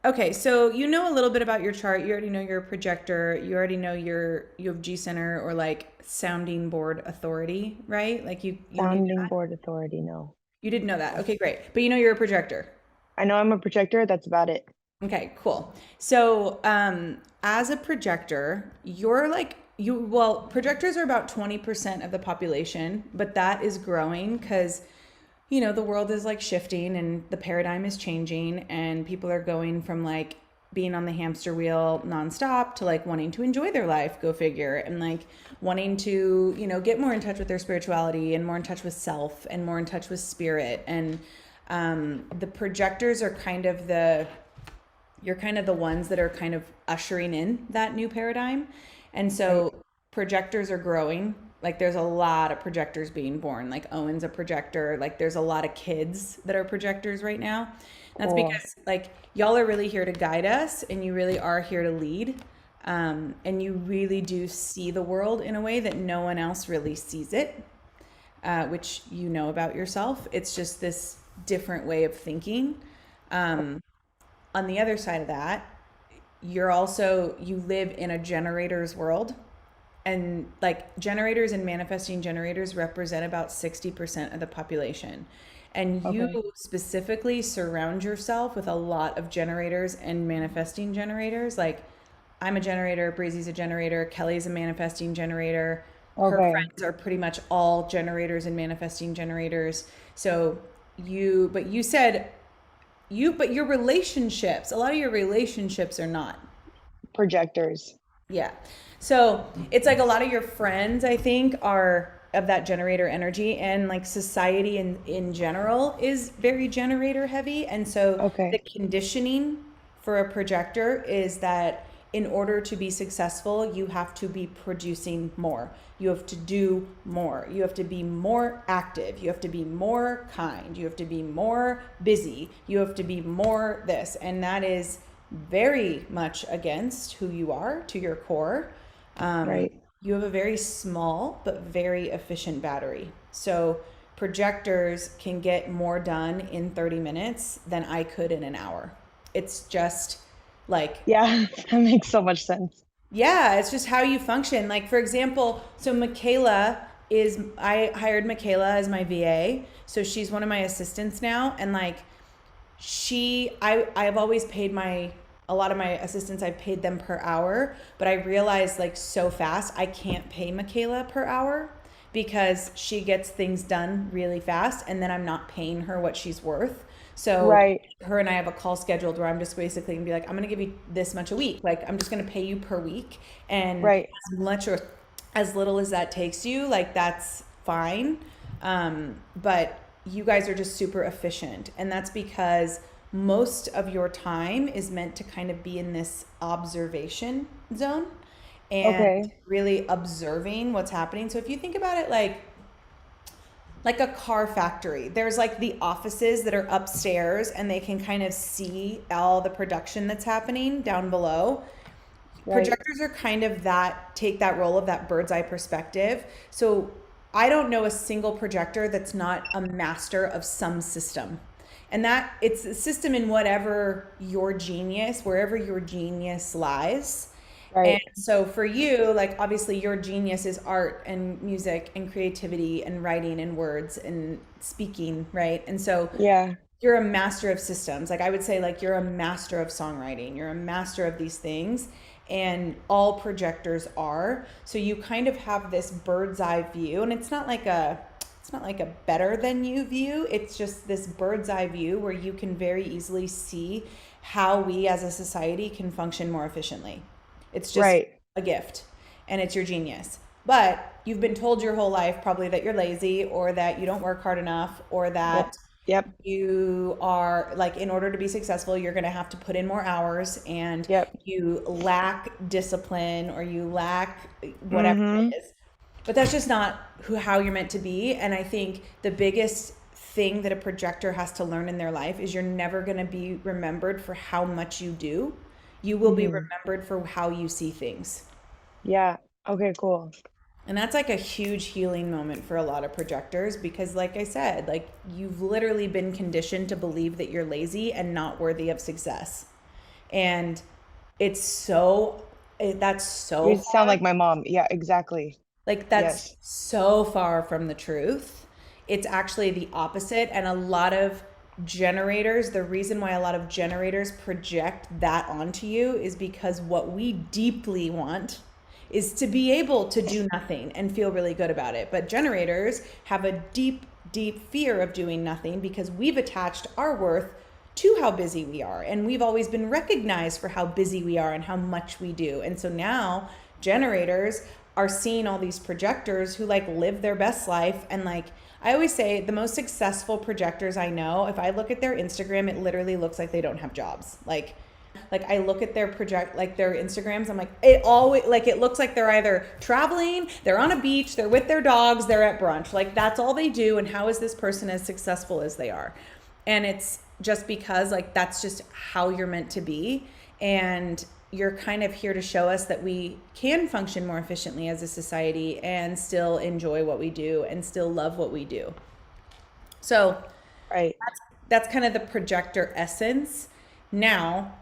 Okay, so you know a little bit about your chart. You already know you're a projector. You already know you have G center or like sounding board authority, right? Like you knew Sounding that. board authority, no. You didn't know that. No. Okay, great. But you know you're a projector. I know I'm a projector, that's about it. Okay, cool. So, as a projector, you're like well, projectors are about 20% of the population, but that is growing because the world is like shifting and the paradigm is changing and people are going from like being on the hamster wheel nonstop to like wanting to enjoy their life, go figure, and like wanting to, get more in touch with their spirituality and more in touch with self and more in touch with spirit. And the projectors are you're kind of the ones that are kind of ushering in that new paradigm. And Right. so projectors are growing. Like there's a lot of projectors being born. Like Owen's a projector. Like there's a lot of kids that are projectors right now. And that's Cool. because like y'all are really here to guide us and you really are here to lead. And you really do see the world in a way that no one else really sees it, which you know about yourself. It's just this different way of thinking. Um, on the other side of that, you live in a generator's world, and like generators and manifesting generators represent about 60% of the population, and you Okay. specifically surround yourself with a lot of generators and manifesting generators. Like I'm a generator, Breezy's a generator, Kelly's a manifesting generator, her Okay. friends are pretty much all generators and manifesting generators. So you said but your relationships, a lot of your relationships are not. Projectors. Yeah. So it's like a lot of your friends, I think, are of that generator energy, and like society in general is very generator heavy. And so the Okay. conditioning for a projector is that in order to be successful, you have to be producing more. You have to do more. You have to be more active. You have to be more kind. You have to be more busy. You have to be more this. And that is very much against who you are to your core. Right. You have a very small but very efficient battery. So projectors can get more done in 30 minutes than I could in an hour. It's just like, Yeah, that makes so much sense. yeah, it's just how you function. Like, for example, so I hired Michaela as my VA. So she's one of my assistants now. And like, I've always paid a lot of my assistants, I've paid them per hour, but I realized like so fast I can't pay Michaela per hour because she gets things done really fast and then I'm not paying her what she's worth. So Right. her and I have a call scheduled where I'm just basically gonna be like, I'm gonna give you this much a week. Like I'm just gonna pay you per week. And Right. as much or as little as that takes you, like that's fine. But you guys are just super efficient. And that's because most of your time is meant to kind of be in this observation zone and Okay. really observing what's happening. So if you think about it like a car factory, there's like the offices that are upstairs and they can kind of see all the production that's happening down below. Right. Projectors are kind of take that role of that bird's eye perspective. So I don't know a single projector that's not a master of some system. And that it's a system in wherever your genius lies. And Right. so for you, like obviously your genius is art and music and creativity and writing and words and speaking, right? And so Yeah. you're a master of systems. Like I would say like you're a master of songwriting. You're a master of these things and all projectors are. So you kind of have this bird's eye view and it's not like a better than you view. It's just this bird's eye view where you can very easily see how we as a society can function more efficiently. It's just Right. a gift and it's your genius. But you've been told your whole life probably that you're lazy or that you don't work hard enough or Yep. that Yep. you are like in order to be successful you're going to have to put in more hours and Yep. you lack discipline or you lack whatever Mm-hmm. it is, but that's just not how you're meant to be. And I think the biggest thing that a projector has to learn in their life is you're never going to be remembered for how much you do. You will be Mm-hmm. remembered for how you see things. Yeah. Okay, cool. And that's like a huge healing moment for a lot of projectors because, like I said, like you've literally been conditioned to believe that you're lazy and not worthy of success. And it's so, that's so You sound far, like my mom. Yeah, exactly. like that's Yes. so far from the truth. It's actually the opposite. And a lot of generators, the reason why a lot of generators project that onto you is because what we deeply want is to be able to do nothing and feel really good about it. But generators have a deep, deep fear of doing nothing because we've attached our worth to how busy we are. And we've always been recognized for how busy we are and how much we do. And so now generators are seeing all these projectors who like live their best life. And like I always say, the most successful projectors I know, if I look at their Instagram, it literally looks like they don't have jobs. Like I look at their project, like their Instagrams, I'm like, it always, like it looks like they're either traveling, they're on a beach, they're with their dogs, they're at brunch. Like that's all they do. And how is this person as successful as they are? And it's just because like that's just how you're meant to be. And you're kind of here to show us that we can function more efficiently as a society and still enjoy what we do and still love what we do. So Right. that's kind of the projector essence. Now,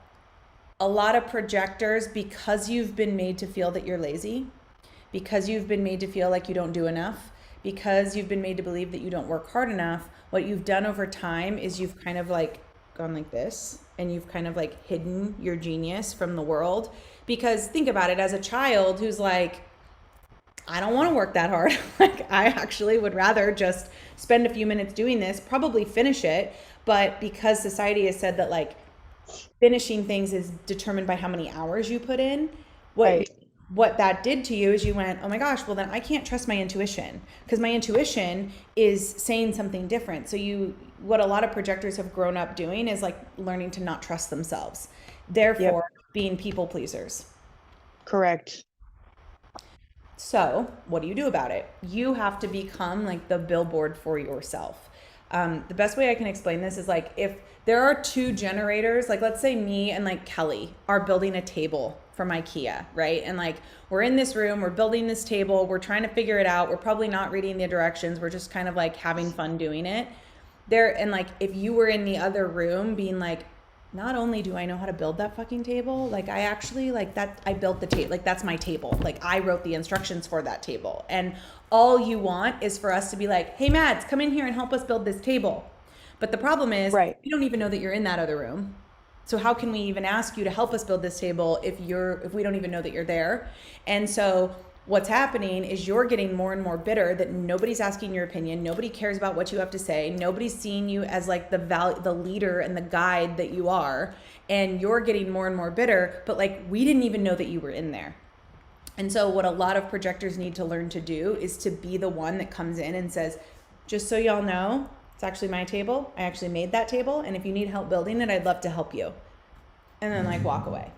a lot of projectors, because you've been made to feel that you're lazy, because you've been made to feel like you don't do enough, because you've been made to believe that you don't work hard enough, what you've done over time is you've kind of like gone like this and you've kind of like hidden your genius from the world. Because think about it, as a child who's like, I don't want to work that hard. Like, I actually would rather just spend a few minutes doing this, probably finish it. But because society has said that like finishing things is determined by how many hours you put in, what Right. what that did to you is you went, oh my gosh, well then I can't trust my intuition because my intuition is saying something different. So you, what a lot of projectors have grown up doing is like learning to not trust themselves, Yep. therefore being people pleasers. Correct. So, what do you do about it? You have to become like the billboard for yourself. The best way I can explain this is like if there are two generators, like let's say me and like Kelly are building a table from IKEA, right? And like we're in this room, we're building this table, we're trying to figure it out. We're probably not reading the directions, we're just kind of like having fun doing it. There, and like if you were in the other room being like, not only do I know how to build that fucking table, like I actually like that I built the table, like that's my table. Like I wrote the instructions for that table. And all you want is for us to be like, "Hey Mads, come in here and help us build this table." But the problem is, Right. we don't even know that you're in that other room. So how can we even ask you to help us build this table if we don't even know that you're there? And so what's happening is you're getting more and more bitter that nobody's asking your opinion, nobody cares about what you have to say, nobody's seeing you as like the leader and the guide that you are, and you're getting more and more bitter, but like we didn't even know that you were in there. And so what a lot of projectors need to learn to do is to be the one that comes in and says, just so y'all know, it's actually my table. I actually made that table. And if you need help building it, I'd love to help you. And then like walk away.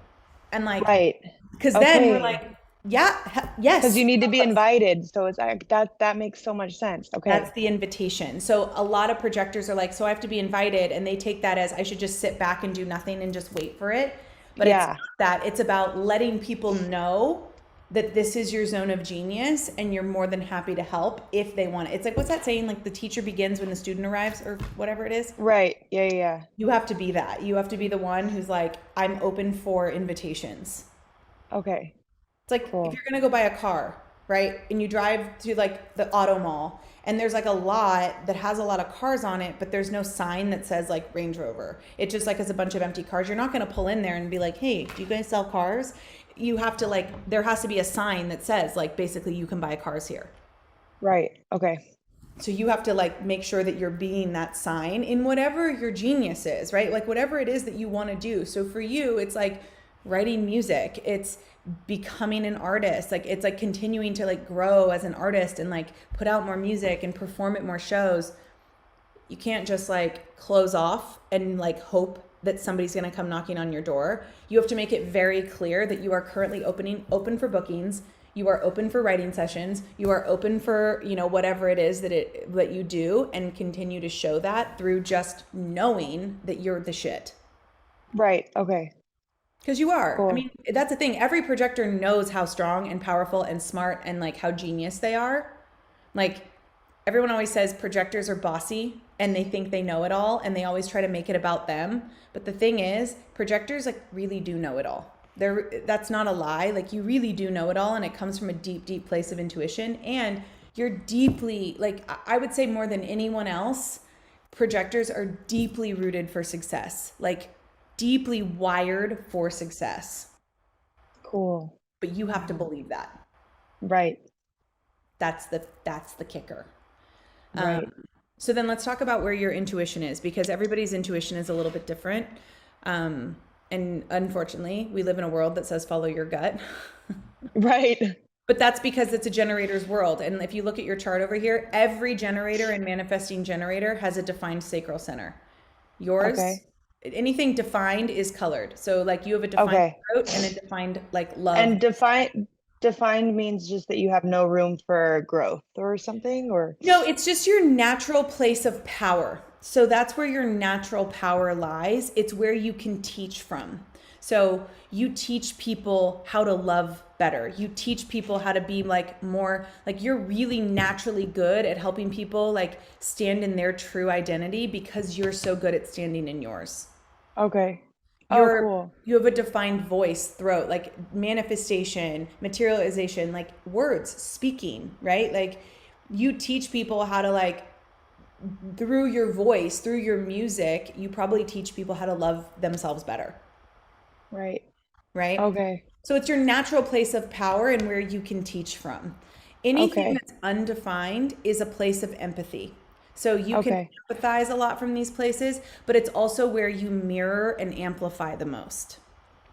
And like, Right. because then we're Okay. like, yeah, Because yes, you need to help be us. invited. So it's like that makes so much sense. That's Okay. the invitation. So a lot of projectors are like, so I have to be invited. And they take that as I should just sit back and do nothing and just wait for it. But it's Yeah. not that. It's about letting people know that this is your zone of genius and you're more than happy to help if they want it. It's like, what's that saying? Like the teacher begins when the student arrives or whatever it is. Right. Yeah, yeah, yeah. You have to be that. You have to be the one who's like, I'm open for invitations. Okay. It's like if Cool. you're gonna go buy a car, right? And you drive to like the auto mall and there's like a lot that has a lot of cars on it, but there's no sign that says like Range Rover. It just like has a bunch of empty cars. You're not gonna pull in there and be like, hey, do you guys sell cars? You have to like, there has to be a sign that says like basically you can buy cars here. Right. Okay. So you have to like make sure that you're being that sign in whatever your genius is, right? Like whatever it is that you want to do. So for you, it's like writing music, it's becoming an artist, like it's like continuing to like grow as an artist and like put out more music and perform at more shows. You can't just like close off and like hope that somebody's going to come knocking on your door. You have to make it very clear that you are currently open for bookings. You are open for writing sessions. You are open for, whatever it is that you do, and continue to show that through just knowing that you're the shit. Right. Okay. Because you are. I Cool. mean, that's the thing. Every projector knows how strong and powerful and smart and like how genius they are. Like everyone always says projectors are bossy and they think they know it all and they always try to make it about them. But the thing is, projectors like really do know it all. That's not a lie. Like you really do know it all, and it comes from a deep, deep place of intuition. And you're deeply, like I would say more than anyone else, projectors are deeply rooted for success, like deeply wired for success. Cool. But you have to believe that. Right. That's the kicker. Right. So then let's talk about where your intuition is, because everybody's intuition is a little bit different. And unfortunately, we live in a world that says follow your gut. Right. But that's because it's a generator's world. And if you look at your chart over here, every generator and manifesting generator has a defined sacral center. Yours, Okay. anything defined is colored. So like you have a defined Okay. throat and a defined like love. And defined means just that you have no room for growth or something, or? No, it's just your natural place of power. So that's where your natural power lies. It's where you can teach from. So you teach people how to love better. You teach people how to be like more, like you're really naturally good at helping people like stand in their true identity because you're so good at standing in yours. Okay. Oh, cool. You have a defined voice, throat, like manifestation, materialization, like words, speaking, right? Like you teach people how to like through your voice, through your music, you probably teach people how to love themselves better, Right. right? Okay. So it's your natural place of power and where you can teach from. Anything Okay. that's undefined is a place of empathy. So you can Okay. empathize a lot from these places, but it's also where you mirror and amplify the most.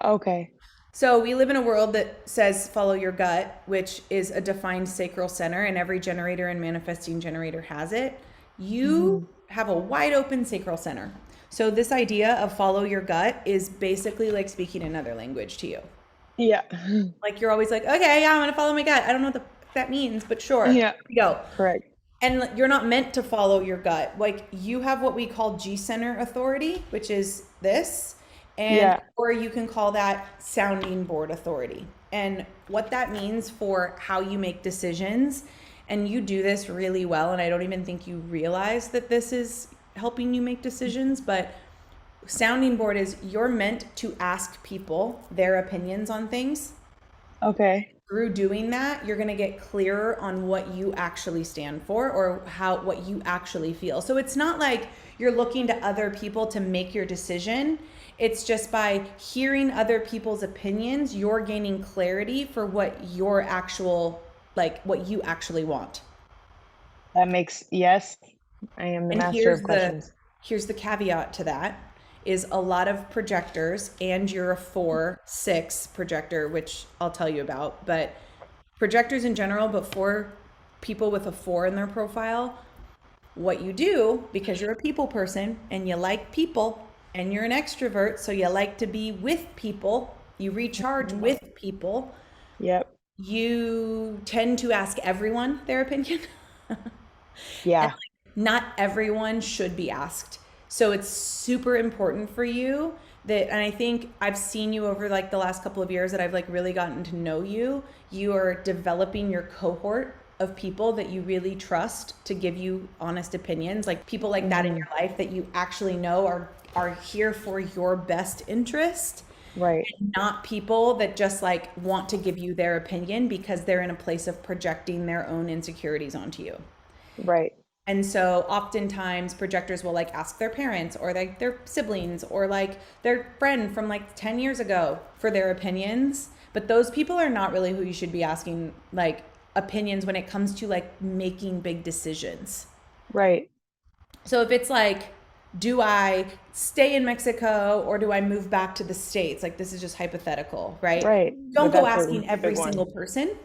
Okay. So we live in a world that says follow your gut, which is a defined sacral center, and every generator and manifesting generator has it. You have a wide open sacral center. So this idea of follow your gut is basically like speaking another language to you. Yeah. Like you're always like, okay, yeah, I'm gonna follow my gut. I don't know what that means, but sure, Yeah. here we go. Correct. And you're not meant to follow your gut. Like you have what we call G center authority, which is this, and Yeah. or you can call that sounding board authority. And what that means for how you make decisions, and you do this really well, and I don't even think you realize that this is helping you make decisions, but sounding board is you're meant to ask people their opinions on things. Okay. Through doing that, you're going to get clearer on what you actually stand for or what you actually feel. So it's not like you're looking to other people to make your decision. It's just by hearing other people's opinions, you're gaining clarity for what your actual, like what you actually want. That makes, yes, I am the And master of questions. here's the caveat to that is a lot of projectors, and you're a 4/6 projector, which I'll tell you about, but projectors in general, but for people with a 4 in their profile, what you do, because you're a people person and you like people and you're an extrovert, so you like to be with people, you recharge with people, Yep. you tend to ask everyone their opinion. Yeah. Not everyone should be asked. So it's super important for you that, and I think I've seen you over like the last couple of years that I've like really gotten to know you. You are developing your cohort of people that you really trust to give you honest opinions, like people like that in your life that you actually know are here for your best interest. Right. Not people that just like want to give you their opinion because they're in a place of projecting their own insecurities onto you. Right. And so oftentimes projectors will like ask their parents or like their siblings or like their friend from like 10 years ago for their opinions. But those people are not really who you should be asking like opinions when it comes to like making big decisions. Right. So if it's like, do I stay in Mexico or do I move back to the States? Like this is just hypothetical, right? Right. Don't But go that's a asking every big one. single person.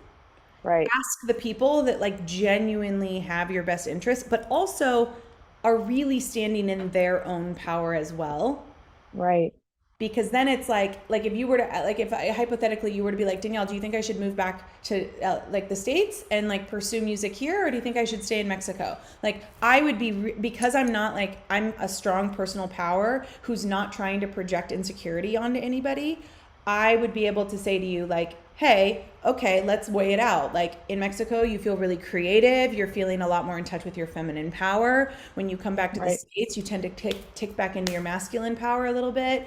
Right. Ask the people that like genuinely have your best interests, but also are really standing in their own power as well. Right. Because then it's like if you were to like if hypothetically you were to be like, Danielle, do you think I should move back to like the States and like pursue music here, or do you think I should stay in Mexico? Like I would be because I'm not like I'm a strong personal power who's not trying to project insecurity onto anybody. I would be able to say to you like, hey, okay, let's weigh it out. Like in Mexico, you feel really creative. You're feeling a lot more in touch with your feminine power. When you come back to the Right. States, you tend to tick back into your masculine power a little bit.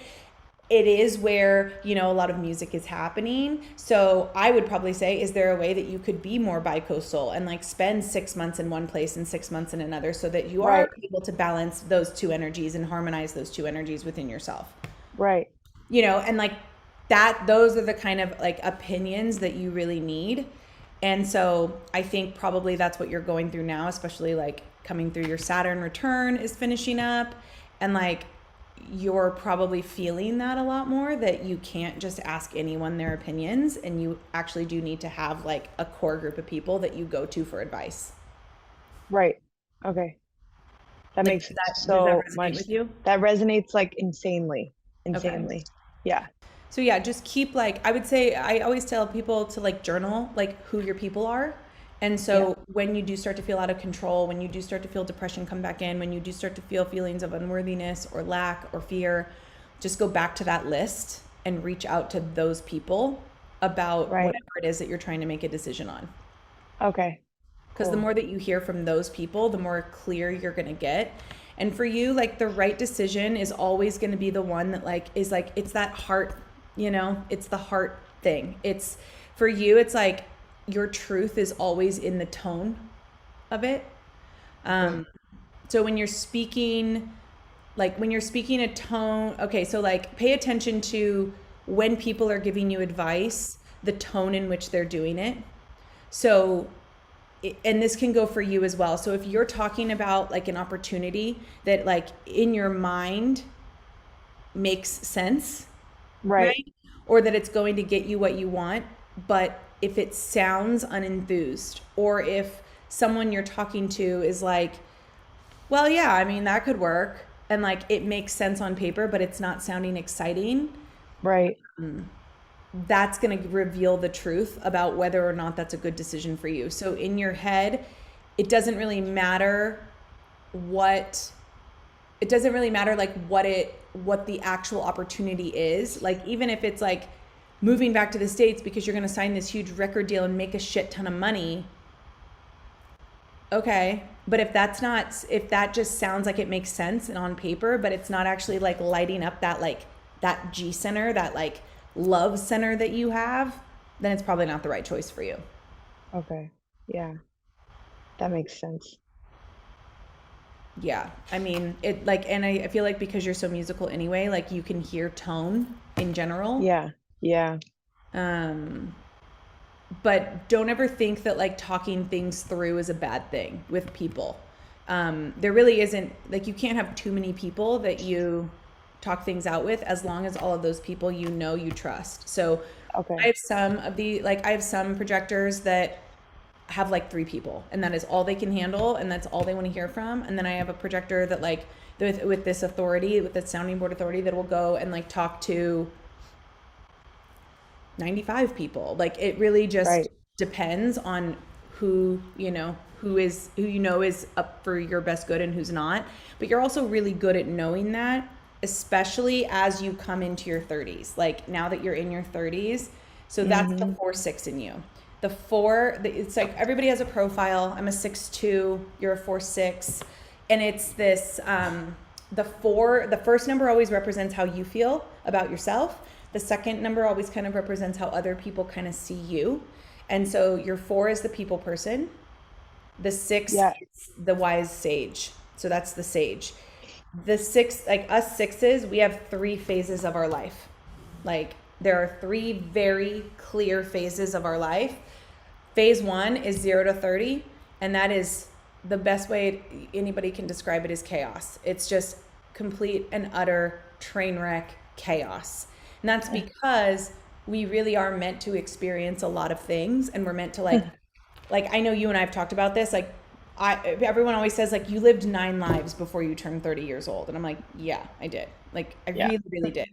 It is where, a lot of music is happening. So I would probably say, is there a way that you could be more bi-coastal and like spend 6 months in one place and 6 months in another so that you are Right. able to balance those two energies and harmonize those two energies within yourself? Right. And like that, those are the kind of like opinions that you really need. And so I think probably that's what you're going through now, especially like coming through your Saturn return is finishing up. And like you're probably feeling that a lot more, that you can't just ask anyone their opinions, and you actually do need to have like a core group of people that you go to for advice. Right. Okay. That Like makes does that so resonate much. with you? That resonates like insanely, Okay. insanely. Yeah. So yeah, just keep like, I would say, I always tell people to like journal like who your people are. And Yeah. so when you do start to feel out of control, when you do start to feel depression come back in, when you do start to feel feelings of unworthiness or lack or fear, just go back to that list and reach out to those people about Right. whatever it is that you're trying to make a decision on. Okay. Because the Cool. more that you hear from those people, the more clear you're going to get. And for you, like the right decision is always going to be the one that like is like, it's that heart, it's the heart thing. It's for you, it's like your truth is always in the tone of it. Okay. So when you're speaking, like when you're speaking a tone, okay, so like pay attention to when people are giving you advice, the tone in which they're doing it. So and this can go for you as well. So if you're talking about like an opportunity that like in your mind makes sense, Right. right? Or that it's going to get you what you want, but if it sounds unenthused, or if someone you're talking to is like, well, yeah, I mean, that could work, and like it makes sense on paper, but it's not sounding exciting, Right. that's going to reveal the truth about whether or not that's a good decision for you. So in your head, it doesn't really matter what it doesn't really matter like what the actual opportunity is. Like even if it's like moving back to the States because you're going to sign this huge record deal and make a shit ton of money. Okay. But if that just sounds like it makes sense and on paper, but it's not actually like lighting up that G center, that like love center that you have, then it's probably not the right choice for you. Okay. Yeah. That makes sense. Yeah. I mean, it like, and I feel like because you're so musical anyway, like you can hear tone in general. Yeah. Yeah. Um, but don't ever think that like talking things through is a bad thing with people. There really isn't, like you can't have too many people that you talk things out with, as long as all of those people you trust. So I Okay. have I have some projectors that have like three people, and that is all they can handle, and that's all they want to hear from. And then I have a projector that like with this authority, with this sounding board authority, that will go and like talk to 95 people. Like it really just Right. depends on who is up for your best good and who's not. But you're also really good at knowing that, especially as you come into your 30s. Like now that you're in your 30s, so that's the Mm-hmm. 4-6 in you. It's like everybody has a profile. I'm a 6'2", you're a 4'6", and it's this the first number always represents how you feel about yourself. The second number always kind of represents how other people kind of see you. And so your 4 is the people person. The 6 Yeah. is the wise sage. So that's the sage. The 6, like us sixes, we have 3 phases of our life. Like there are 3 very clear phases of our life. Phase 1 is 0 to 30, and that is the best way anybody can describe it is chaos. It's just complete and utter train wreck chaos. And that's because we really are meant to experience a lot of things, and we're meant to like I know you and I have talked about this, like everyone always says like you lived 9 lives before you turned 30 years old, and I'm like, yeah, I did. Like I Yeah. really did.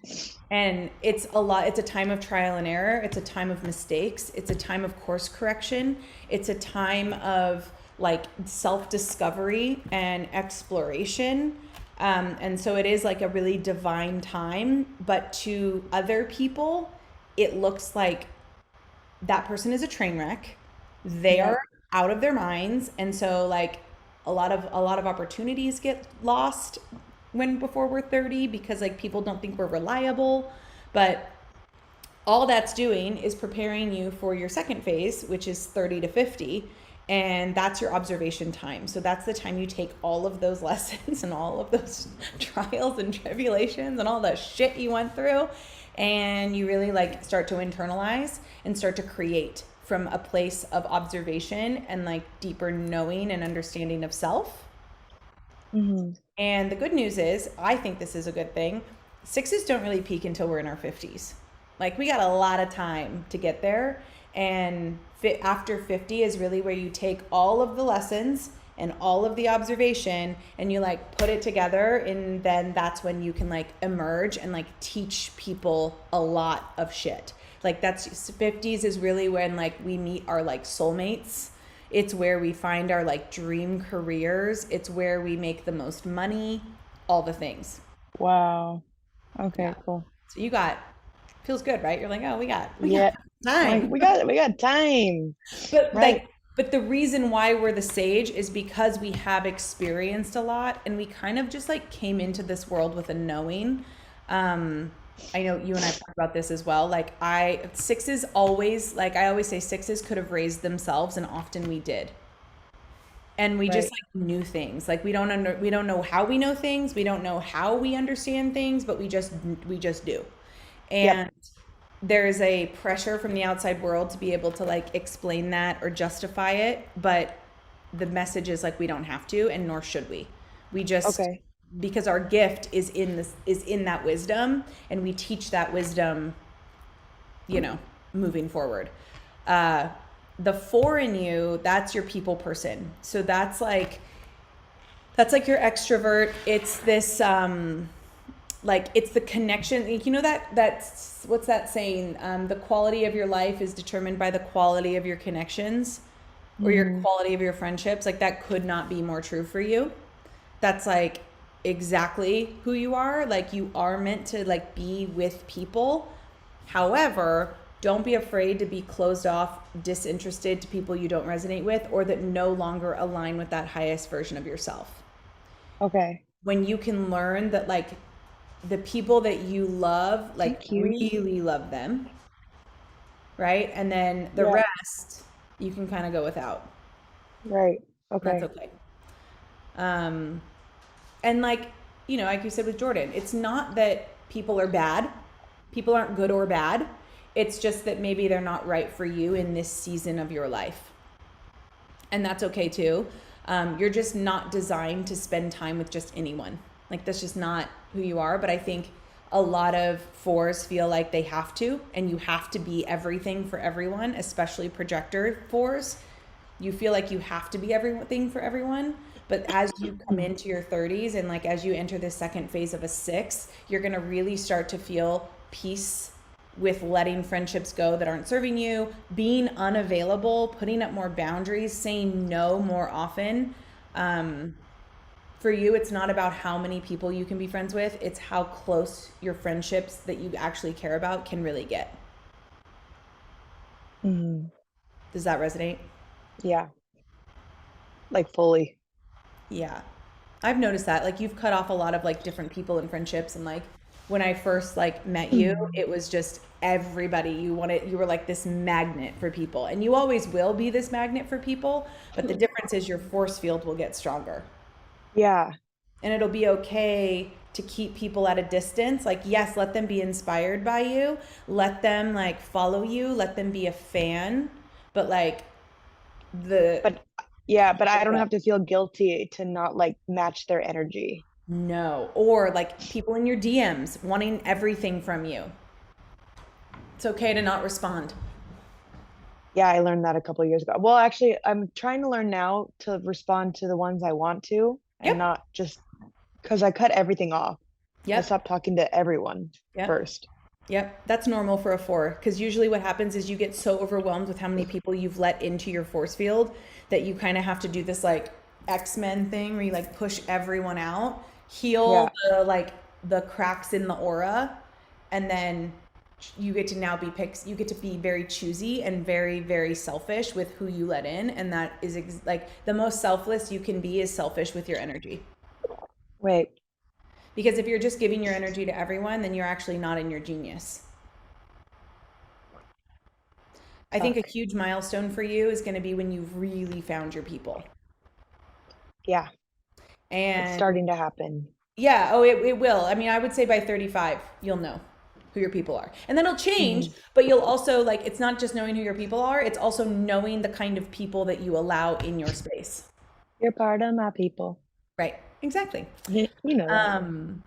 And it's a time of trial and error, it's a time of mistakes, it's a time of course correction, it's a time of like self-discovery and exploration. And so it is like a really divine time, but to other people, it looks like that person is a train wreck. They Yep. are out of their minds, and so like a lot of opportunities get lost when before we're 30 because like people don't think we're reliable. But all that's doing is preparing you for your second phase, which is 30 to 50. And that's your observation time. So that's the time you take all of those lessons and all of those trials and tribulations and all the shit you went through. And you really like start to internalize and start to create from a place of observation and like deeper knowing and understanding of self. Hmm. And the good news is, I think this is a good thing. Sixes don't really peak until we're in our 50s. Like, we got a lot of time to get there. And after 50 is really where you take all of the lessons and all of the observation and you like put it together. And then that's when you can like emerge and like teach people a lot of shit. Like, that's 50s is really when like we meet our like soulmates. It's where we find our like dream careers. It's where we make the most money, all the things. Wow. Yeah. Okay, cool. So you got feels good, right? You're like, "Oh, we got Yeah. Like time." we got time, But right? like but the reason why we're the sage is because we have experienced a lot and we kind of just like came into this world with a knowing. Um I know you and I talked about this as well. Like I sixes always like I always say sixes could have raised themselves and often we did. And we just Right. like knew things. Like we don't know how we know things, we don't know how we understand things, but we just do. Yep. And there's a pressure from the outside world to be able to like explain that or justify it, but the message is like we don't have to, and nor should we. We just, Okay. because our gift is in that wisdom, and we teach that wisdom, moving forward. uh the four in you, that's your people person. So that's like your extrovert. It's this like it's the connection. That's what's that saying? The quality of your life is determined by the quality of your connections, or your Hmm. quality of your friendships. Like, that could not be more true for you. That's like exactly who you are. Like, you are meant to like be with people. However, don't be afraid to be closed off, disinterested to people you don't resonate with or that no longer align with that highest version of yourself. Okay. When you can learn that like the people that you love, like Thank you. really love them, right? And then the Yeah. rest you can kind of go without. Right. That's Okay. okay. Um, and like, like you said with Jordan, it's not that people are bad. People aren't good or bad. It's just that maybe they're not right for you in this season of your life. And that's okay too. You're just not designed to spend time with just anyone. Like, that's just not who you are. But I think a lot of fours feel like they have to, and you have to be everything for everyone, especially projector fours. You feel like you have to be everything for everyone. But as you come into your 30s and like as you enter the second phase of a six, you're going to really start to feel peace with letting friendships go that aren't serving you, being unavailable, putting up more boundaries, saying no more often. Um, for you, it's not about how many people you can be friends with, it's how close your friendships that you actually care about can really get. Hmm. Does that resonate? Yeah. Like fully. Yeah. I've noticed that. Like, you've cut off a lot of like different people and friendships, and like when I first like met you, it was just everybody. You were like this magnet for people. And you always will be this magnet for people, but the difference is your force field will get stronger. Yeah. And it'll be okay to keep people at a distance. Like, yes, let them be inspired by you. Let them like follow you, let them be a fan, but like the But yeah, but I don't have to feel guilty to not like match their energy. no, or like people in your DMs wanting everything from you. It's okay to not respond. Yeah, I learned that a couple of years ago. Well, actually, I'm trying to learn now to respond to the ones I want to and Yep. not just because I cut everything off. I Yep. stopped talking to everyone Yep. first. Yep. That's normal for a four, because usually what happens is you get so overwhelmed with how many people you've let into your force field that you kind of have to do this like X-Men thing where you like push everyone out, heal Yeah. the cracks in the aura, and then you get to now be you get to be very choosy and very, very selfish with who you let in. And that is like the most selfless you can be is selfish with your energy. Wait. Because if you're just giving your energy to everyone, then you're actually not in your genius. I think a Fuck. huge milestone for you is going to be when you've really found your people. Yeah, it's And starting to happen. yeah, oh, it will. I mean, I would say by 35, you'll know who your people are. And then it'll change, Mhm. but you'll also like, it's not just knowing who your people are, it's also knowing the kind of people that you allow in your space. You're part of my people. Right. Exactly. You know that. Um,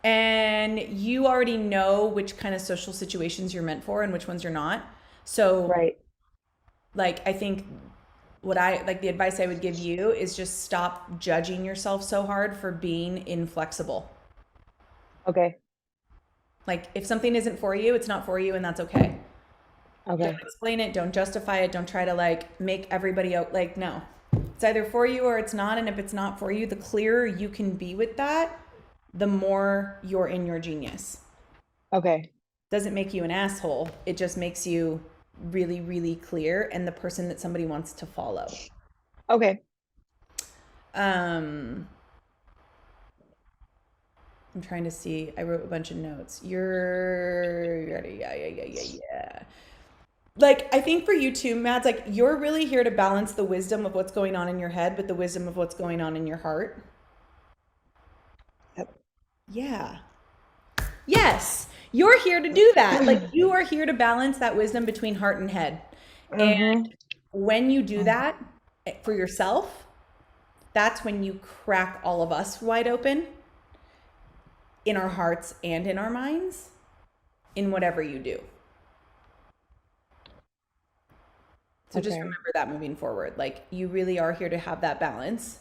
and you already know which kind of social situations you're meant for and which ones you're not. So, Right. like, I think what I like the advice I would give you is just stop judging yourself so hard for being inflexible. Okay. Like, if something isn't for you, it's not for you, and that's okay. Don't Okay. explain it, don't justify it, don't try to like make everybody out like, no. It's either for you or it's not. And if it's not for you, the clearer you can be with that, the more you're in your genius. Okay. Doesn't make you an asshole. It just makes you really, really clear and the person that somebody wants to follow. Okay. Um, I'm trying to see. I wrote a bunch of notes. Yeah, yeah, yeah, yeah, yeah, yeah. Like, I think for you too, Mads, like you're really here to balance the wisdom of what's going on in your head with the wisdom of what's going on in your heart. Yep. Yeah. Yes. You're here to do that. Like you are here to balance that wisdom between heart and head. And Mm-hmm. when you do that for yourself, that's when you crack all of us wide open in our hearts and in our minds in whatever you do. So just Okay. remember that moving forward. Like you really are here to have that balance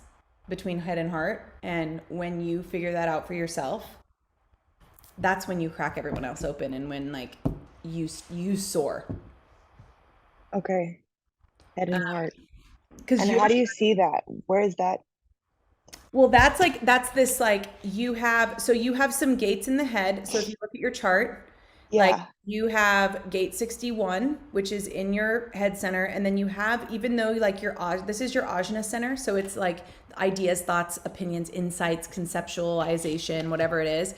between head and heart. And when you figure that out for yourself, that's when you crack everyone else open and when like you soar. Okay. Head and heart. Because And you're how do you see that? Where is that? well, that's like that's this like you have some gates in the head. So if you look at your chart, like Yeah. you have gate 61, which is in your head center, and then you have even though like this is your ajna center, so it's like ideas, thoughts, opinions, insights, conceptualization, whatever it is.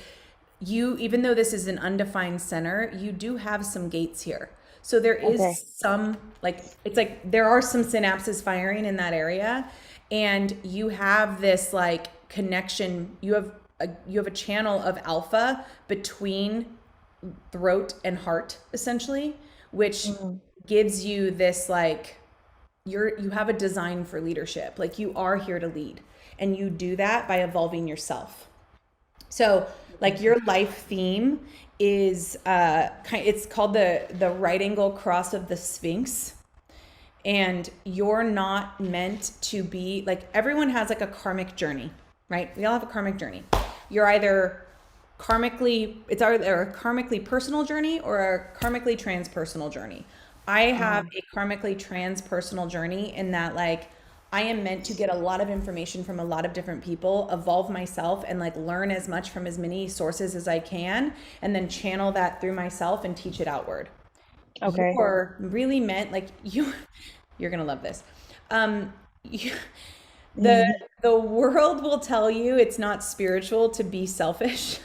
You even though this is an undefined center, you do have some gates here. So there Okay. is some like it's like there are some synapses firing in that area and you have this like connection you have a channel of alpha between throat and heart essentially, which Mm. gives you this like you have a design for leadership. Like you are here to lead and you do that by evolving yourself. So, like your life theme is it's called the right angle cross of the Sphinx, and you're not meant to be like everyone has like a karmic journey, right? We all have a karmic journey. You're either it's either a karmically personal journey or a karmically transpersonal journey. I have Uh-huh. a karmically transpersonal journey in that like I am meant to get a lot of information from a lot of different people, evolve myself and like learn as much from as many sources as I can and then channel that through myself and teach it outward. Okay. You're really meant like you're gonna love this. You, the Mhm. the world will tell you it's not spiritual to be selfish.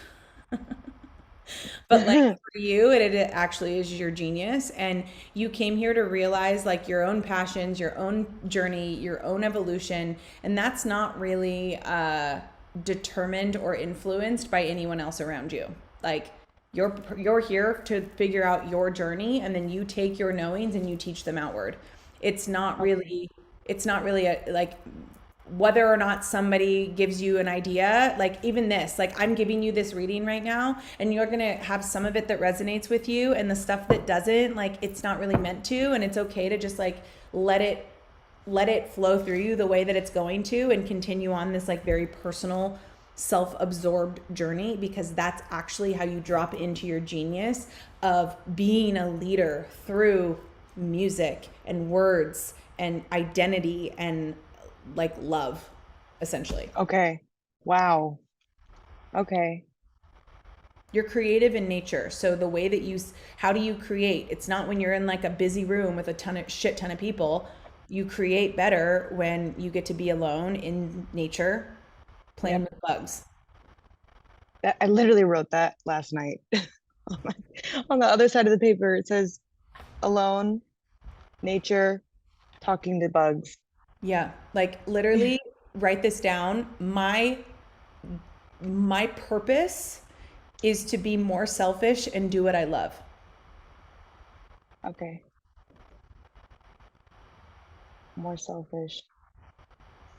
But like for you, it actually is your genius. And you came here to realize like your own passions, your own journey, your own evolution. And that's not really determined or influenced by anyone else around you. Like you're here to figure out your journey and then you take your knowings and you teach them outward. It's not Okay. really it's not really a like whether or not somebody gives you an idea, like even this, like I'm giving you this reading right now, and you're gonna have some of it that resonates with you, and the stuff that doesn't, like it's not really meant to, and it's okay to just like let it let it flow through you the way that it's going to, and continue on this like very personal, self-absorbed journey because that's actually how you drop into your genius of being a leader through music and words and identity and like love, essentially. Okay. Wow. Okay. You're creative in nature. So the way that how do you create? It's not when you're in like a busy room with a shit ton of people. You create better when you get to be alone in nature, playing Yep. with bugs. I literally wrote that last night. on on the other side of the paper, it says alone, nature, talking to bugs. Yeah, like literally write this down. My purpose is to be more selfish and do what I love. Okay, more selfish.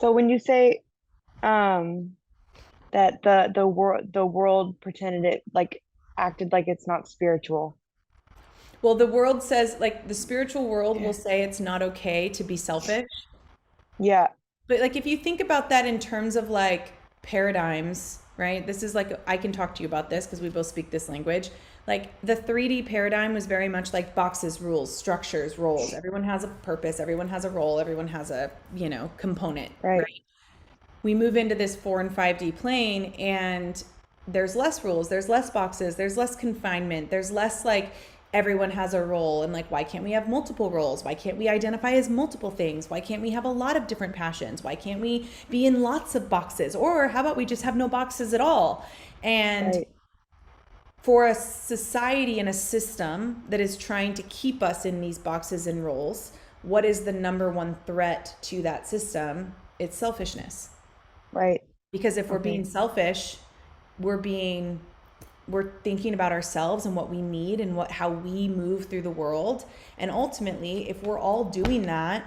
So when you say um that the world pretended it like acted like it's not spiritual. Well, the world says, like, the spiritual world will say it's not okay to be selfish. Yeah, But like if you think about that in terms of like paradigms, right? This is like I can talk to you about this because we both speak this language. Like the 3D paradigm was very much like boxes, rules, structures, roles. Everyone has a purpose, everyone has a role, everyone has a, component, right, right? We move into this 4 and 5D plane and there's less rules, there's less boxes, there's less confinement, there's less like everyone has a role and like why can't we have multiple roles? Why can't we identify as multiple things? Why can't we have a lot of different passions? Why can't we be in lots of boxes? Or how about we just have no boxes at all? And right, for a society and a system that is trying to keep us in these boxes and roles, what is the number one threat to that system? It's selfishness. right. Because if we're being Okay, selfish, we're being we're thinking about ourselves and what we need and how we move through the world. And ultimately, if we're all doing that,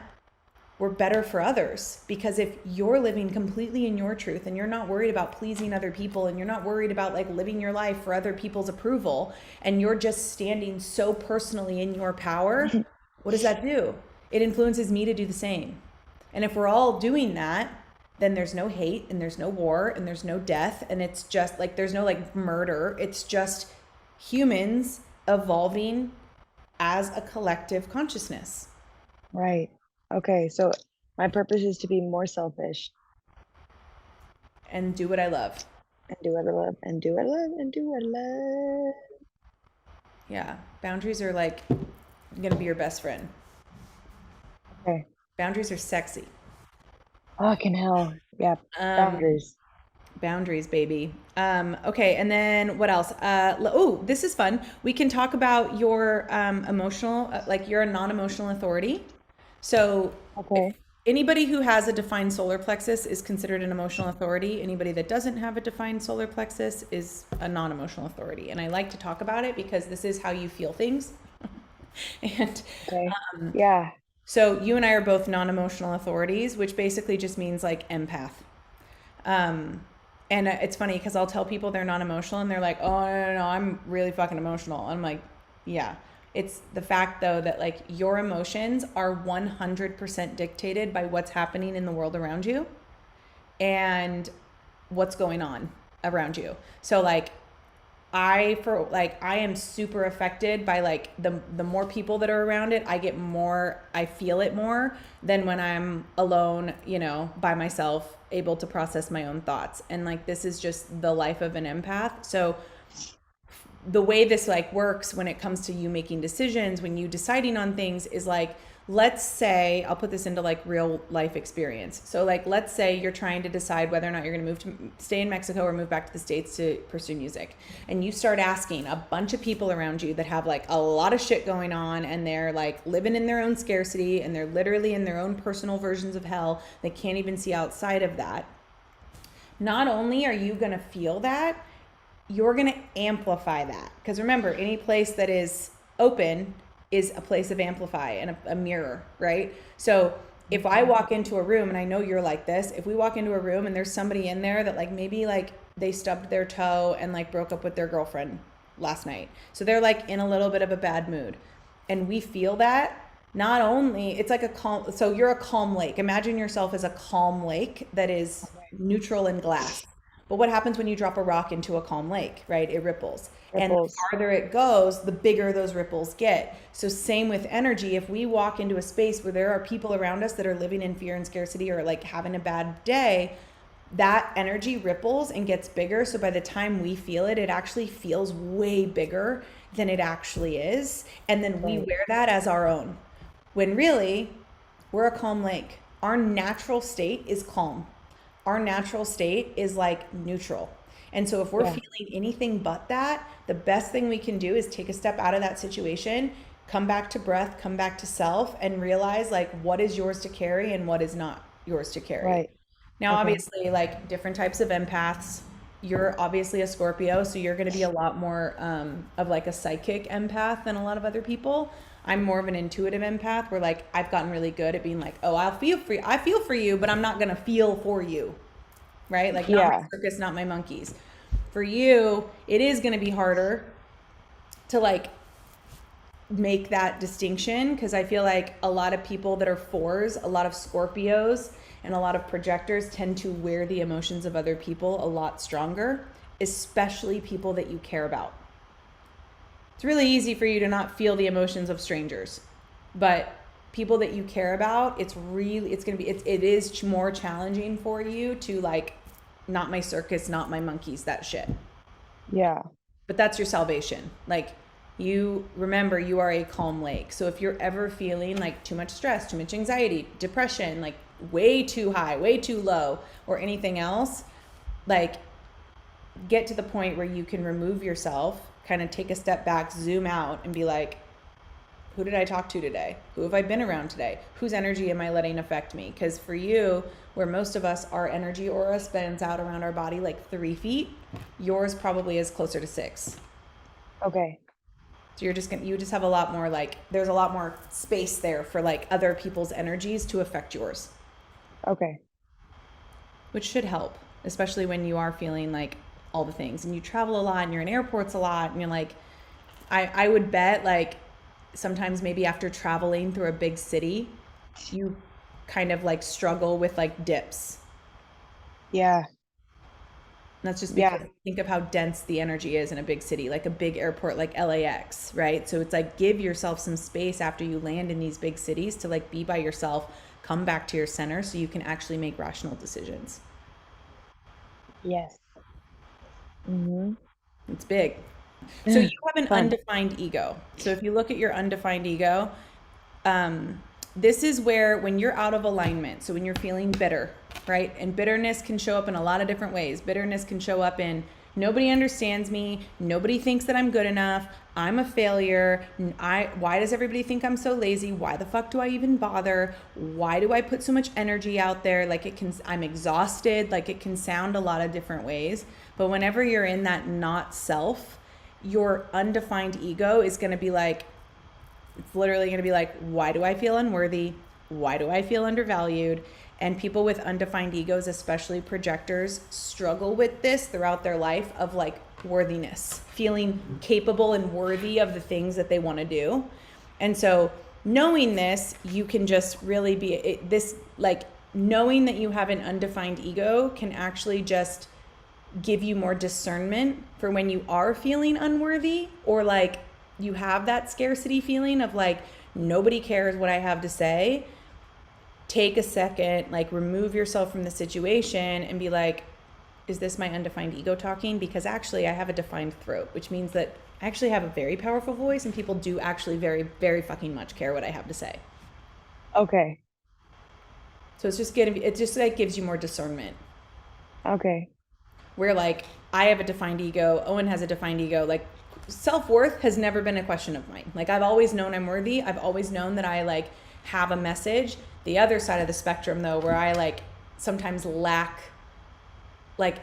we're better for others. Because if you're living completely in your truth and you're not worried about pleasing other people and you're not worried about like living your life for other people's approval and you're just standing so personally in your power, what does that do? It influences me to do the same. And if we're all doing that, then there's no hate and there's no war and there's no death and it's just like there's no like murder. It's just humans evolving as a collective consciousness. right. Okay, so my purpose is to be more selfish And do what I love. and do what I love and do what I love and do what I love. Yeah. Boundaries are like going to be your best friend. Okay. Boundaries are sexy. Fucking hell. Yeah. Um, Boundaries. Boundaries, baby. Okay, and then what else? Oh, this is fun. We can talk about your emotional, like you're a non-emotional authority. So if Okay. anybody who has a defined solar plexus is considered an emotional authority, anybody that doesn't have a defined solar plexus is a non-emotional authority. And I like to talk about it because this is how you feel things. And Okay. Yeah. so you and I are both non-emotional authorities, which basically just means like empath. Um, and it's funny because I'll tell people they're non-emotional and they're like, oh, no, I'm really fucking emotional. And I'm like, yeah. It's the fact though that like your emotions are 100% dictated by what's happening in the world around you and what's going on around you. So like I am super affected by like the more people that are around it, I feel it more than when I'm alone, by myself, able to process my own thoughts. And like this is just the life of an empath. So the way this like works when it comes to you making decisions, when you deciding on things is like, let's say, I'll put this into like real life experience. So like, let's say you're trying to decide whether or not you're going to stay in Mexico or move back to the States to pursue music. And you start asking a bunch of people around you that have like a lot of shit going on and they're like living in their own scarcity and they're literally in their own personal versions of hell. They can't even see outside of that. Not only are you going to feel that, you're going to amplify that. Because remember, any place that is open is a place of amplify and a mirror, right? So if I walk into a room, and I know you're like this, if we walk into a room and there's somebody in there that like maybe like they stubbed their toe and like broke up with their girlfriend last night. So they're like in a little bit of a bad mood. And we feel that, not only it's like a calm, so you're a calm lake. Imagine yourself as a calm lake that is Okay. neutral in glass. But what happens when you drop a rock into a calm lake, right? It ripples. And the Ripples. farther it goes, the bigger those ripples get. So same with energy. If we walk into a space where there are people around us that are living in fear and scarcity or like having a bad day, that energy ripples and gets bigger. So by the time we feel it, it actually feels way bigger than it actually is. And then we Right. wear that as our own. When really, we're a calm lake. Our natural state is calm. Our natural state is like neutral. And so if we're Yeah. feeling anything but that, the best thing we can do is take a step out of that situation, come back to breath, come back to self, and realize like what is yours to carry and what is not yours to carry. Right. Now, Okay. obviously, like different types of empaths, you're obviously a Scorpio, so you're going to be a lot more of like a psychic empath than a lot of other people. I'm more of an intuitive empath where like I've gotten really good at being like, oh, I feel for you, but I'm not going to feel for you, right? Like not my Yeah. circus, not my monkeys. For you, it is going to be harder to like make that distinction because I feel like a lot of people that are fours, a lot of Scorpios, and a lot of projectors tend to wear the emotions of other people a lot stronger, especially people that you care about. It's really easy for you to not feel the emotions of strangers, but people that you care about, it is more challenging for you to like, not my circus, not my monkeys, that shit. Yeah. But that's your salvation. Like, you remember you are a calm lake. So if you're ever feeling like too much stress, too much anxiety, depression, like way too high, way too low, or anything else, like get to the point where you can remove yourself, kind of take a step back, zoom out, and be like, who did I talk to today? Who have I been around today? Whose energy am I letting affect me? Because for you, where most of us, our energy aura spans out around our body like 3 feet, yours probably is closer to 6. Okay. So you just have a lot more like, there's a lot more space there for like other people's energies to affect yours, Okay. which should help, especially when you are feeling like all the things and you travel a lot and you're in airports a lot and you're like, I would bet like sometimes maybe after traveling through a big city, you kind of like struggle with like dips. Yeah. That's just because Yeah. think of how dense the energy is in a big city, like a big airport like LAX, right? So it's like give yourself some space after you land in these big cities to like be by yourself, come back to your center so you can actually make rational decisions. Yes. Mm-hmm. It's big. So you have an Fun. undefined ego. So if you look at your undefined ego, this is where when you're out of alignment, so when you're feeling bitter, right? And bitterness can show up in a lot of different ways. Bitterness can show up in nobody understands me, nobody thinks that I'm good enough, I'm a failure, why does everybody think I'm so lazy? Why the fuck do I even bother? Why do I put so much energy out there? Like I'm exhausted, like it can sound a lot of different ways. But whenever you're in that not self, your undefined ego is going to be like, it's literally going to be like, why do I feel unworthy? Why do I feel undervalued? And people with undefined egos, especially projectors, struggle with this throughout their life of like worthiness, feeling capable and worthy of the things that they want to do. And so knowing this, you can just really this like knowing that you have an undefined ego can actually just give you more discernment for when you are feeling unworthy or like you have that scarcity feeling of like nobody cares what I have to say. Take a second, like remove yourself from the situation and be like, is this my undefined ego talking? Because actually I have a defined throat, which means that I actually have a very powerful voice and people do actually very, very fucking much care what I have to say. Okay. So it just like gives you more discernment. Okay. Where like I have a defined ego, Owen has a defined ego, like self-worth has never been a question of mine. Like I've always known I'm worthy. I've always known that I like have a message. The other side of the spectrum though, where I like sometimes lack, like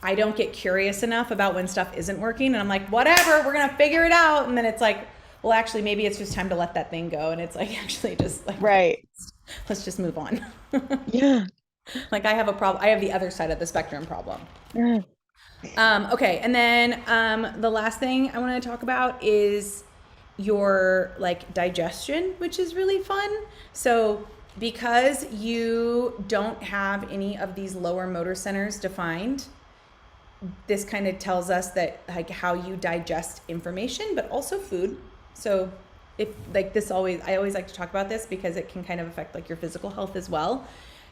I don't get curious enough about when stuff isn't working and I'm like, whatever, we're going to figure it out. And then it's like, well, actually maybe it's just time to let that thing go. And it's like, actually just like, Right. let's just move on. Yeah. Like I have a problem. I have the other side of the spectrum problem. Yeah. Okay, and then the last thing I want to talk about is your like digestion, which is really fun. So because you don't have any of these lower motor centers defined, this kind of tells us that like how you digest information, but also food. So if like I always like to talk about this because it can kind of affect like your physical health as well.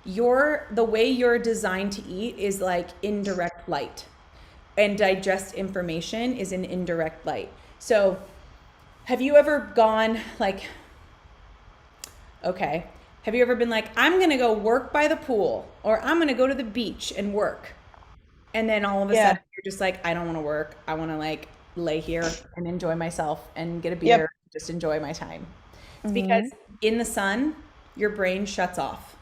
The way you're designed to eat is like indirect light, and digest information is in indirect light. So have you ever gone like, okay, have you ever been like, I'm gonna go work by the pool, or I'm gonna go to the beach and work, and then all of a sudden Yeah. you're just like, I don't want to work, I want to like lay here and enjoy myself and get a beer, Yep. just enjoy my time? It's because Mm-hmm. in the sun your brain shuts off.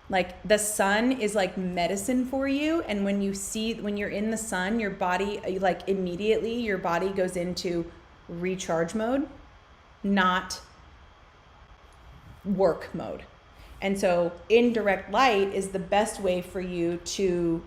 Like the sun is like medicine for you, and when you're in the sun, your body, like immediately your body goes into recharge mode, not work mode. And so indirect light is the best way for you to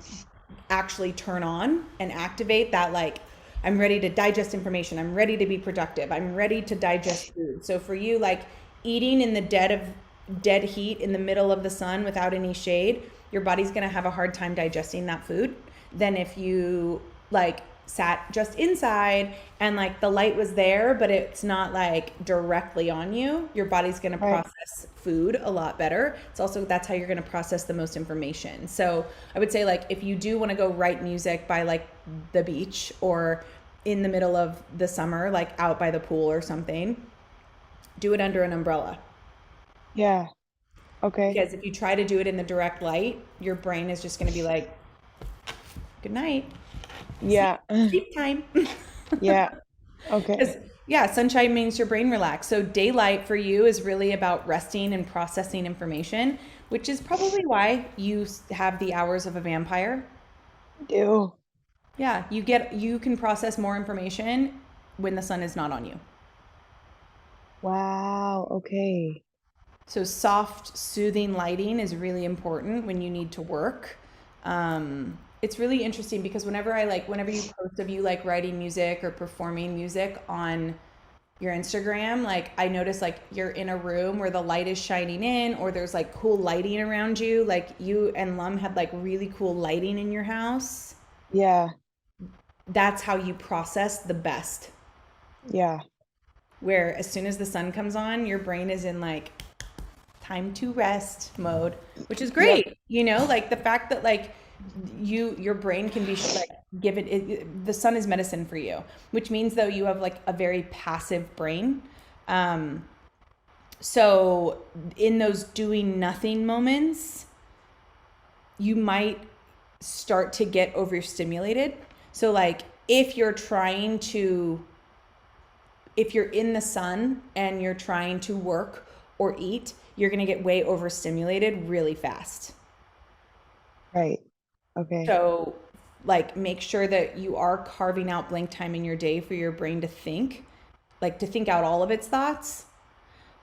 actually turn on and activate that, like, I'm ready to digest information, I'm ready to be productive, I'm ready to digest food. So for you, like eating in the dead heat in the middle of the sun without any shade, your body's going to have a hard time digesting that food than if you like sat just inside and like the light was there but it's not like directly on you. Your body's going to Right. process food a lot better. It's also, that's how you're going to process the most information. So I would say, like, if you do want to go write music by like the beach or in the middle of the summer, like out by the pool or something, do it under an umbrella. Yeah. Okay. Because if you try to do it in the direct light, your brain is just going to be like, good night, sleep, Yeah. sleep time. Yeah. Because, Okay. yeah, sunshine makes your brain relax. So daylight for you is really about resting and processing information, which is probably why you have the hours of a vampire. Do. Yeah, you can process more information when the sun is not on you. Wow. Okay. So soft, soothing lighting is really important when you need to work. It's really interesting because whenever you post of you like writing music or performing music on your Instagram, like I notice like you're in a room where the light is shining in, or there's like cool lighting around you. Like you and Lum had like really cool lighting in your house. Yeah. That's how you process the best. Yeah. Where as soon as the sun comes on, your brain is in like time to rest mode, which is Yep. great. Like the fact that like your brain can be like the sun is medicine for you, which means though you have like a very passive brain. Um, so in those doing nothing moments, you might start to get overstimulated. So like if you're in the sun and you're trying to work or eat, you're going to get way overstimulated really fast. Right. Okay. So, like, make sure that you are carving out blank time in your day for your brain to think, like, to think out all of its thoughts,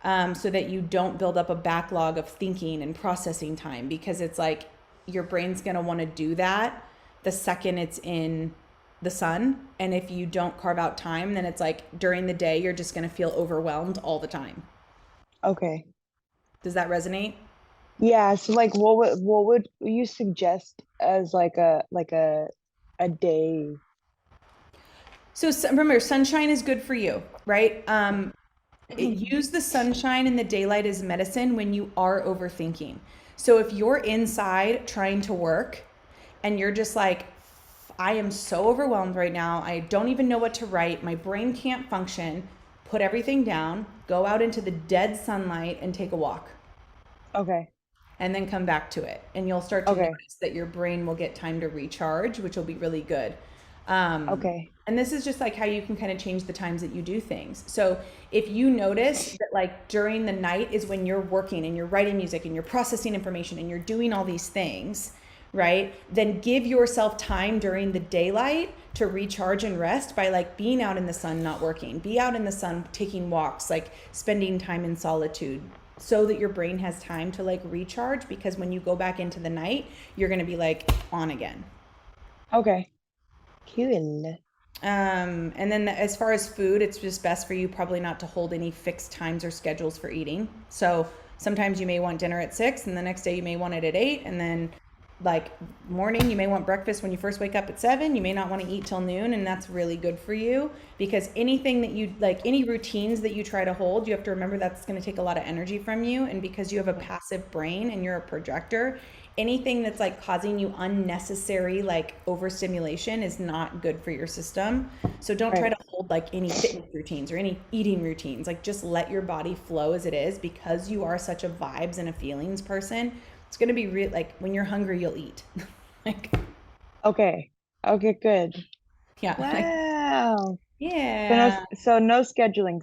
so that you don't build up a backlog of thinking and processing time, because it's like your brain's going to want to do that the second it's in the sun. And if you don't carve out time, then it's like during the day, you're just going to feel overwhelmed all the time. Okay. Does that resonate? Yeah, so like what would you suggest as like a day? So remember, sunshine is good for you, right? Use the sunshine and the daylight as medicine when you are overthinking. So if you're inside trying to work and you're just like, I am so overwhelmed right now, I don't even know what to write, my brain can't function, put everything down, go out into the dead sunlight and take a walk, Okay. and then come back to it. And you'll start to Okay. notice that your brain will get time to recharge, which will be really good. Um, Okay. and this is just like how you can kind of change the times that you do things. So if you notice that like during the night is when you're working and you're writing music and you're processing information and you're doing all these things, right? Then give yourself time during the daylight to recharge and rest by like being out in the sun, not working. Be out in the sun, taking walks, like spending time in solitude, so that your brain has time to like recharge, because when you go back into the night, you're going to be like on again. Okay. Cool. And then as far as food, it's just best for you probably not to hold any fixed times or schedules for eating. So sometimes you may want dinner at 6, and the next day you may want it at 8, and then like morning, you may want breakfast when you first wake up at 7. You may not want to eat till noon, and that's really good for you, because anything that you like, any routines that you try to hold, you have to remember that's going to take a lot of energy from you. And because you have a passive brain and you're a projector, anything that's like causing you unnecessary like overstimulation is not good for your system. So don't try Right. to hold like any fitness routines or any eating routines. Like just let your body flow as it is, because you are such a vibes and a feelings person. It's going to be real. Like when you're hungry, you'll eat. Like, Okay. Okay, good. yeah, like, Wow. yeah. So no scheduling,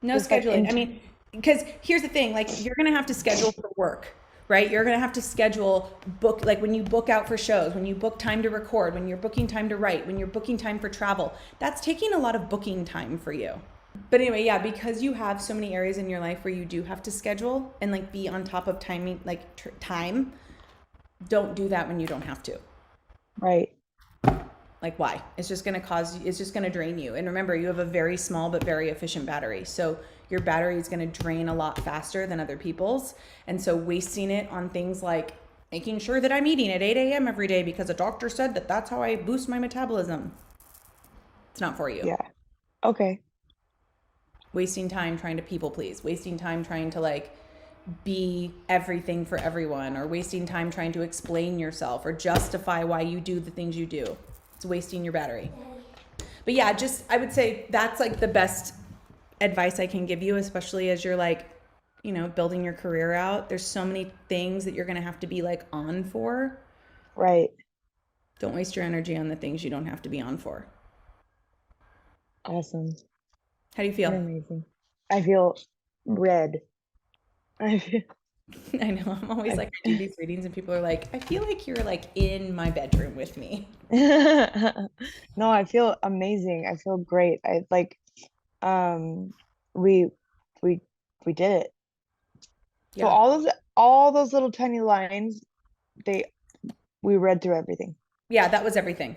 No just like scheduling. I mean, because here's the thing, like you're gonna have to schedule for work, right? You're gonna have to schedule book, like when you book out for shows, when you book time to record, when you're booking time to write, when you're booking time for travel. That's taking a lot of booking time for you. But anyway, yeah, because you have so many areas in your life where you do have to schedule and like be on top of timing, like time, don't do that when you don't have to. right. Like why? It's just going to cause, it's just going to drain you. And remember, you have a very small but very efficient battery. So your battery is going to drain a lot faster than other people's. And so wasting it on things like making sure that I'm eating at 8 a.m. every day because a doctor said that that's how I boost my metabolism. It's not for you. Yeah. Okay. Wasting time trying to people please, wasting time trying to like be everything for everyone, or wasting time trying to explain yourself or justify why you do the things you do. It's wasting your battery. But yeah, just I would say that's like the best advice I can give you, especially as you're like, building your career out. There's so many things that you're going to have to be like on for. Right. Don't waste your energy on the things you don't have to be on for. Awesome. How do you You're feel? amazing. I feel red. I feel, I know, I'm always like, I do these readings and people are like, I feel like you're like in my bedroom with me. no, I feel amazing. I feel great. I like um we we we did it. So Yeah. all those little tiny lines, they we read through everything. Yeah, that was everything.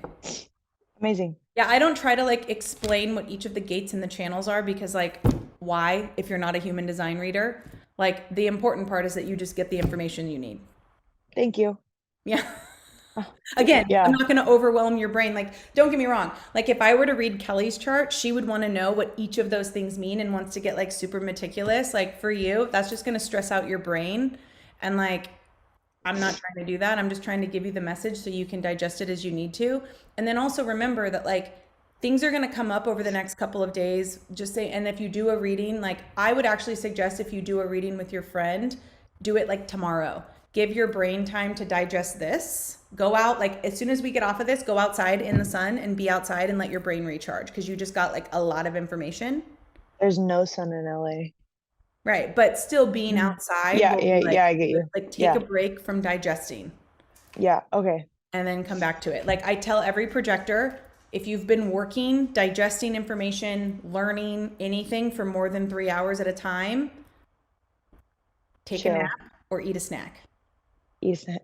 Amazing. Yeah, I don't try to like explain what each of the gates and the channels are, because like why, if you're not a human design reader? Like the important part is that you just get the information you need. Thank you. Yeah. Ah, Again, I'm yeah, not going to overwhelm your brain. Like, don't get me wrong. Like, if I were to read Kelly's chart, she would want to know what each of those things mean and wants to get like super meticulous. Like, for you, that's just going to stress out your brain. And like, I'm not trying to do that. I'm just trying to give you the message so you can digest it as you need to. And then also remember that like things are going to come up over the next couple of days. Just say, and if you do a reading, like I would actually suggest if you do a reading with your friend, do it like tomorrow. Give your brain time to digest this. Go out, like as soon as we get off of this, go outside in the sun and be outside and let your brain recharge, because you just got like a lot of information. there's no sun in LA. Right. But still being Mm. outside Yeah, will yeah, be yeah, I get you. like take a Yeah, break from digesting yeah, okay. and then come back to it. Like I tell every projector, if you've been working, digesting information, learning anything for more than 3 hours at a time, take a nap Chill. or eat a snack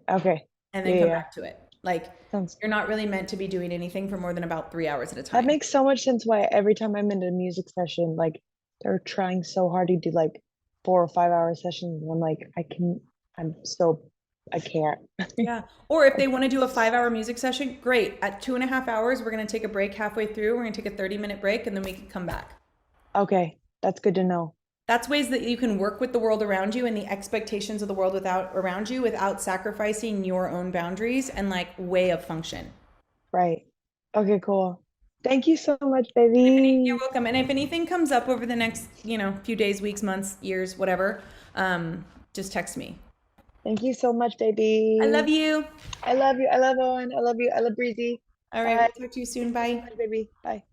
Okay. and Yeah, then yeah, come yeah. back to it. Like Sounds you're not really meant to be doing anything for more than about 3 hours at a that time. makes so much sense why every time I'm in a music session, like they're trying so hard to do like 4 or 5 hour sessions. And I'm like, I'm so, I can't. Yeah. Or if they want to do a 5 hour music session, great. At 2.5 hours, we're going to take a break halfway through. We're going to take a 30-minute break and then we can come back. Okay, that's good to know. That's ways that you can work with the world around you and the expectations of the world without around you without sacrificing your own boundaries and like way of function. Right. Okay, cool. Thank you so much, You're baby. welcome. And if anything comes up over the next, few days, weeks, months, years, whatever, just text me. Thank you so much, I love baby. you. I love you. I love Owen. I love you. I love Breezy. All right, Bye. we'll talk to you soon. Thank you so Bye. much, baby. Bye.